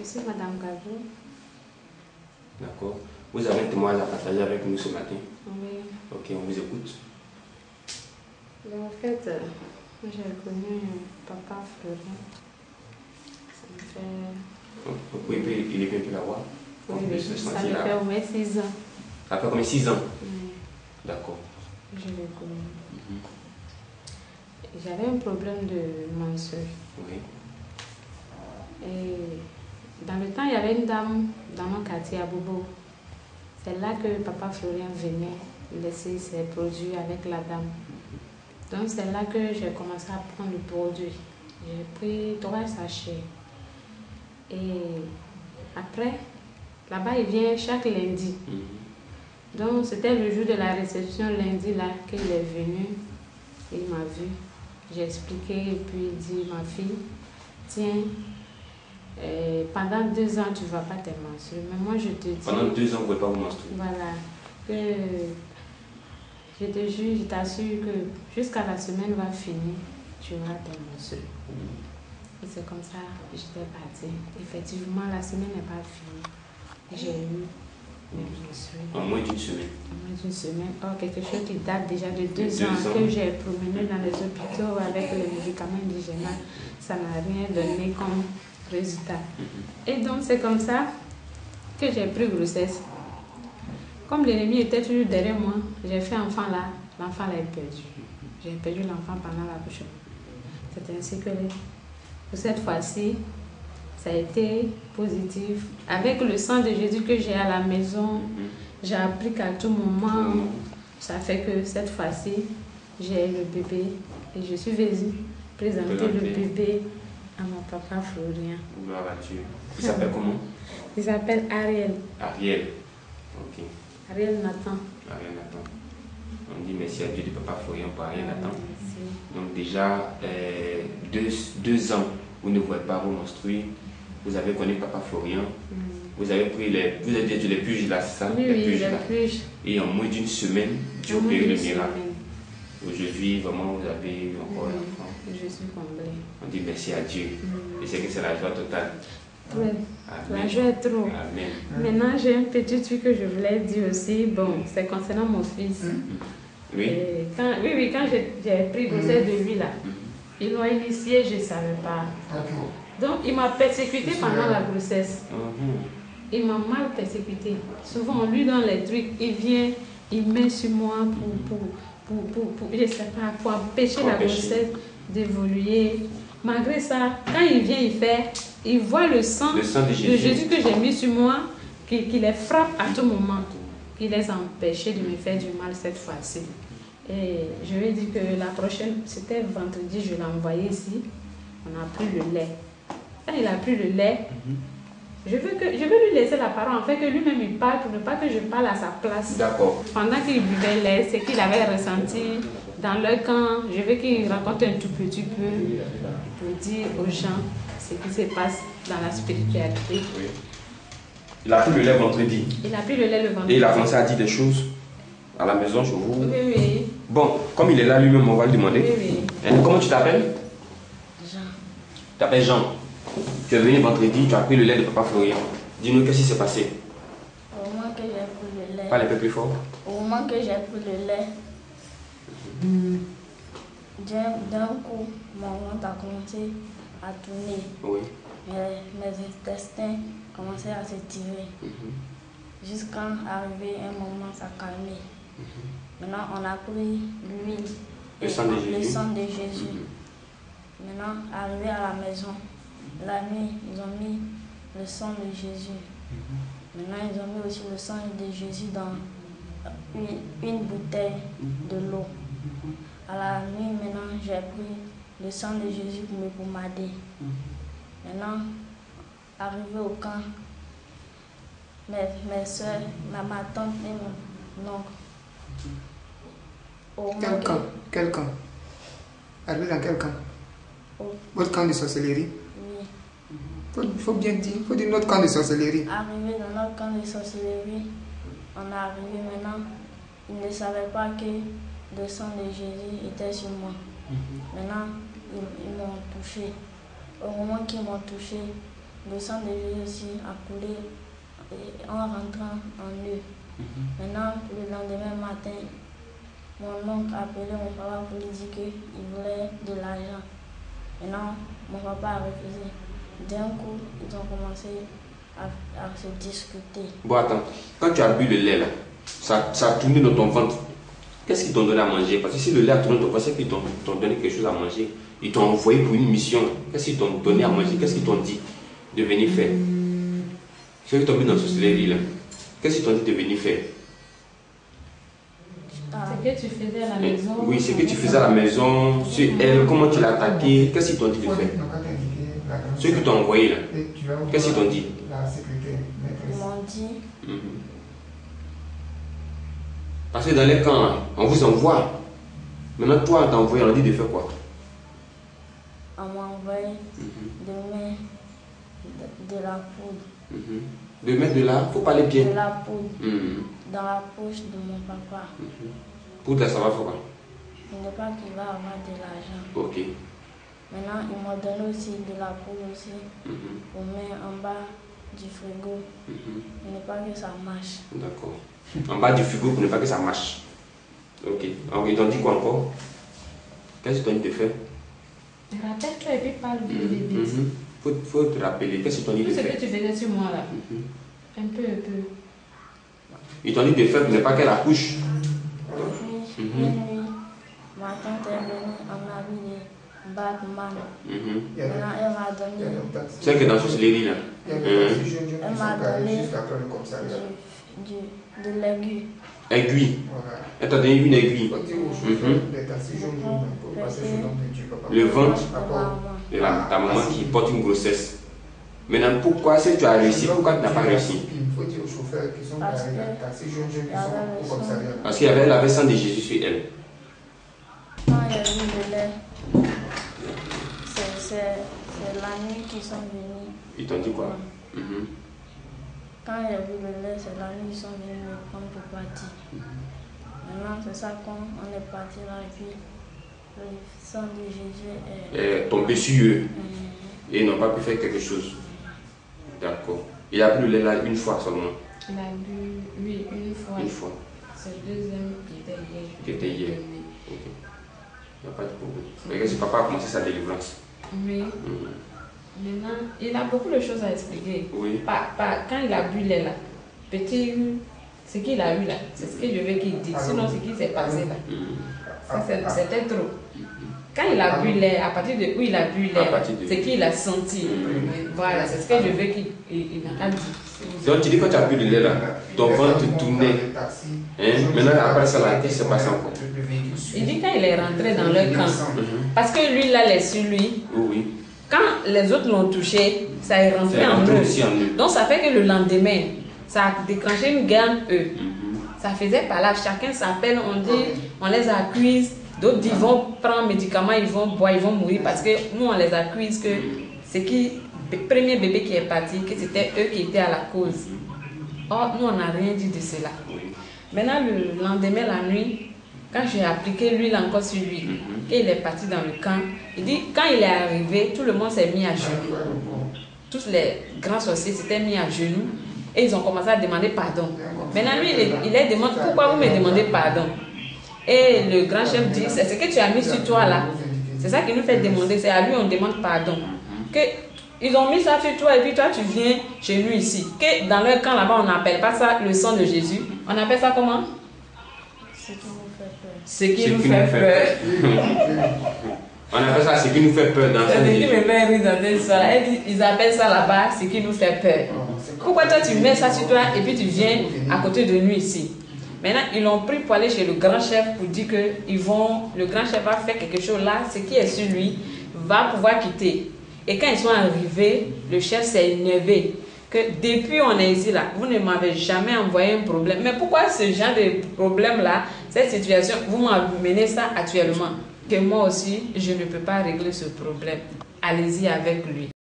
Je suis Madame Gabou. D'accord. Vous avez un témoignage à partager avec nous ce matin? Oui. Ok, on vous écoute. En fait, j'ai connu Papa Florien. Ça me fait... Vous pouvez il est un peu la voix? Oui, ça me fait au moins 6 ans. Ça fait combien? 6 ans? Oui. D'accord. Je l'ai connu. J'avais un problème de menstrues. Oui. Et dans le temps, il y avait une dame dans mon quartier à Bobo. C'est là que Papa Florien venait laisser ses produits avec la dame. Donc c'est là que j'ai commencé à prendre le produit. J'ai pris 3 sachets. Et après, là-bas, il vient chaque lundi. Donc c'était le jour de la réception, lundi, là, qu'il est venu. Il m'a vu. J'ai expliqué et puis il dit, ma fille, tiens, pendant 2 ans, tu ne vas pas te menstruer. Mais moi, je te dis... Pendant 2 ans, vous ne pouvez pas vous menstruer. Voilà. Que je te jure, je t'assure que jusqu'à la semaine va finir, tu auras tes menstrues. Et c'est comme ça que j'étais partie. Effectivement, la semaine n'est pas finie. J'ai eu mes menstrues. En moins d'une semaine. En moins d'une semaine. Or, quelque chose qui date déjà de 2 ans, que j'ai promené dans les hôpitaux avec les médicaments indigènes. Ça n'a rien donné comme résultat. Et donc, c'est comme ça que j'ai pris grossesse. Comme l'ennemi était toujours derrière moi, j'ai fait enfant là, l'enfant l'a perdu. J'ai perdu l'enfant pendant l'accouchement. C'est ainsi que pour cette fois-ci, ça a été positif. Avec le sang de Jésus que j'ai à la maison, j'ai appris qu'à tout moment, ça fait que cette fois-ci, j'ai le bébé et je suis venue présenter le bébé à mon papa Florien. Gloire à Dieu. Il s'appelle comment? Il s'appelle Ariel. Ariel. Ok. Ariel Nathan. Ariel Nathan. On dit merci à Dieu de papa Florien pour Ariel Nathan. Merci. Donc déjà, 2 ans, vous ne pouvez pas vous menstruer. Vous avez connu papa Florien. Vous avez pris vous avez dit les puges là, c'est ça? Oui, les puges. Et en moins d'une semaine, Dieu a opéré le miracle. Aujourd'hui, vraiment, vous avez encore l'enfant. Je suis comblée. On dit merci à Dieu. Et c'est que c'est la joie totale. Oui, la joie est trop. Amen. Maintenant, j'ai un petit truc que je voulais dire aussi. Bon, c'est concernant mon fils. Oui. Et quand j'ai pris grossesse de lui là, ils l'ont initié, je ne savais pas. Donc, il m'a persécuté pendant la grossesse. Il m'a mal persécuté. Souvent, on lui donne les trucs, il vient, il met sur moi je ne sais pas, pour empêcher la grossesse d'évoluer. Malgré ça, quand il vient, il voit le sang de Jésus que j'ai mis sur moi, qui les frappe à tout moment, qui les empêche de me faire du mal cette fois-ci. Et je lui ai dit que la prochaine, c'était vendredi, je l'ai envoyé ici. On a pris le lait. Quand il a pris le lait, je veux lui laisser la parole, en fait, que lui-même il parle pour ne pas que je parle à sa place. D'accord. Pendant qu'il buvait le lait, c'est qu'il avait ressenti dans leur camp. Je veux qu'il raconte un tout petit peu pour dire aux gens ce qui se passe dans la spiritualité. Oui. Il a pris le lait vendredi. Il a pris le lait le vendredi. Et il a commencé à dire des choses à la maison, je vous... Oui, oui. Bon, comme il est là lui-même, on va lui demander. Oui, oui. Comment tu t'appelles? Jean. Tu t'appelles Jean. Tu es venu vendredi, tu as pris le lait de papa Florien. Dis-nous qu'est-ce qui s'est passé. Au moment que j'ai pris le lait. Parle un peu plus fort. Au moment que j'ai pris le lait, d'un coup, mon ventre a commencé à tourner. Oui. Mes intestins commençaient à se tirer. Jusqu'à arriver un moment, ça calmait. Maintenant, on a pris l'huile Le et sang de Jésus. le sang de Jésus. Maintenant, arrivé à la maison, la nuit, ils ont mis le sang de Jésus. Maintenant, ils ont mis aussi le sang de Jésus dans une bouteille de l'eau. À la nuit, maintenant, j'ai pris le sang de Jésus pour me pommader. Maintenant, arrivé au camp, mes soeurs, ma tante et mon oncle. Quel camp? Arrivé dans quel camp? Votre camp de sorcellerie? Oui. Il faut bien dire, il faut dire notre camp de sorcellerie. Arrivé dans notre camp de sorcellerie, on est arrivé maintenant, ils ne savaient pas que le sang de Jésus était sur moi. Maintenant, ils m'ont touché. Au moment qu'ils m'ont touché, le sang de Jésus aussi a coulé en rentrant en eux. Maintenant, le lendemain matin, mon oncle a appelé mon papa pour lui dire qu'il voulait de l'argent. Maintenant, mon papa a refusé. D'un coup, ils ont commencé à se discuter. Bon, attends, quand tu as bu le lait là, ça a tourné dans ton ventre. Qu'est-ce qu'ils t'ont donné à manger? Parce que si le lait a tourné dans ton ventre, c'est qu'ils t'ont donné quelque chose à manger. Ils t'ont envoyé pour une mission. Qu'est-ce qu'ils t'ont donné à manger? Qu'est-ce qu'ils t'ont dit de venir faire? Ceux qui t'ont mis dans ce sorcellerie là, qu'est-ce qu'ils t'ont dit de venir faire? C'est que tu faisais à la maison. Oui, c'est que tu faisais à la maison, sur elle, comment tu l'as attaqué, qu'est-ce qu'ils t'ont dit de faire? Ceux qui t'ont envoyé là, qu'est-ce qu'ils t'ont dit? Ils m'ont dit. Parce que dans les camps, là, on vous envoie. Maintenant, toi, t'as envoyé, on a dit de faire quoi? On m'a envoyé de mettre de la poudre. De mettre de la, faut parler bien. De la poudre dans la poche de mon papa. Poudre là, ça va faire quoi? Il n'est pas qu'il va avoir de l'argent. Ok. Maintenant, ils m'ont donné aussi de la poudre aussi pour mettre en bas du frigo. Il n'est pas que ça marche. D'accord. En bas du frigo pour ne pas que ça marche. Ok. Alors, ils t'ont dit quoi encore? Qu'est-ce qu'ils t'ont dit de faire? Rappelle-toi et puis parle de bébé. Faut te rappeler. Qu'est-ce qu'ils t'ont dit de faire? Tout ce que tu faisais sur moi là. Un peu. Ils t'ont dit de faire pour ne pas qu'elle accouche. Puis, une nuit, ma tante est venue en habit de Batman. Maintenant, elle m'a donné. C'est que dans ce sorcellerie là. Elle m'a donné de l'aiguille. Aiguille. Elle t'a donné une aiguille. Le ventre de ta maman qui porte une grossesse. Maintenant, pourquoi si tu as réussi, pourquoi tu n'as pas réussi? Parce qu'il y avait le sang de Jésus sur elle. Quand il y a eu le lait, c'est la nuit qu'ils sont venus. Ils t'ont dit quoi? Quand il y a eu le lait, c'est la nuit qu'ils sont venus me prendre pour partir. Maintenant, c'est ça qu'on est parti là et puis le sang de Jésus est tombé sur eux et ils n'ont pas pu faire quelque chose. D'accord. Il a bu le lait là une fois seulement. Il a bu, oui, une fois. Une fois. C'est le deuxième qui était hier. Qui était hier. Ok. Il n'y a pas de problème. Mais que papa a commencé sa délivrance. Oui. Maintenant, il a beaucoup de choses à expliquer. Oui. Quand il a bu le lait là, petit, ce qu'il a eu là, c'est ce que je veux qu'il dise. Sinon, ce qui s'est passé là, c'était trop. Quand il a bu l'air, à partir de où il a bu l'air, c'est qu'il a senti. Voilà, c'est ce que je veux qu'il a dit. Donc tu dis quand tu as bu le lait là, ton ventre tournait. Maintenant après ça, là, qu'est-ce qui s'est passé encore? Il dit quand il est rentré dans leur camp, parce que lui là, il est sur lui. Oui. Quand les autres l'ont touché, ça est rentré en eux. Donc ça fait que le lendemain, ça a déclenché une guerre eux. Ça faisait par là, chacun s'appelle, on dit, on les accuse. D'autres ils vont prendre médicaments, ils vont boire, ils vont mourir parce que nous on les accuse que c'est le premier bébé qui est parti, que c'était eux qui étaient à la cause. Or, nous on n'a rien dit de cela. Maintenant, le lendemain, la nuit, quand j'ai appliqué l'huile encore sur lui, et il est parti dans le camp, il dit, quand il est arrivé, tout le monde s'est mis à genoux. Tous les grands sorciers s'étaient mis à genoux et ils ont commencé à demander pardon. Maintenant, lui, il leur demande, pourquoi vous me demandez pardon? Et le grand chef dit, c'est ce que tu as mis sur toi là. C'est ça qui nous fait demander, c'est à lui on demande pardon. Ils ont mis ça sur toi et puis toi tu viens chez nous ici. Que dans leur camp là-bas on n'appelle pas ça le sang de Jésus. On appelle ça comment? Ce qui nous fait peur. On appelle ça ce qui nous fait peur dans le sang de Jésus. C'est ce qui me fait rire dans cette histoire. Ils appellent ça là-bas ce qui nous fait peur. Pourquoi toi tu mets ça sur toi et puis tu viens à côté de nous ici? Maintenant, ils l'ont pris pour aller chez le grand chef pour dire que le grand chef va faire quelque chose là, ce qui est sur lui va pouvoir quitter. Et quand ils sont arrivés, le chef s'est énervé que depuis on est ici là, vous ne m'avez jamais envoyé un problème. Mais pourquoi ce genre de problème là, cette situation, vous m'amenez ça actuellement? Que moi aussi, je ne peux pas régler ce problème. Allez-y avec lui.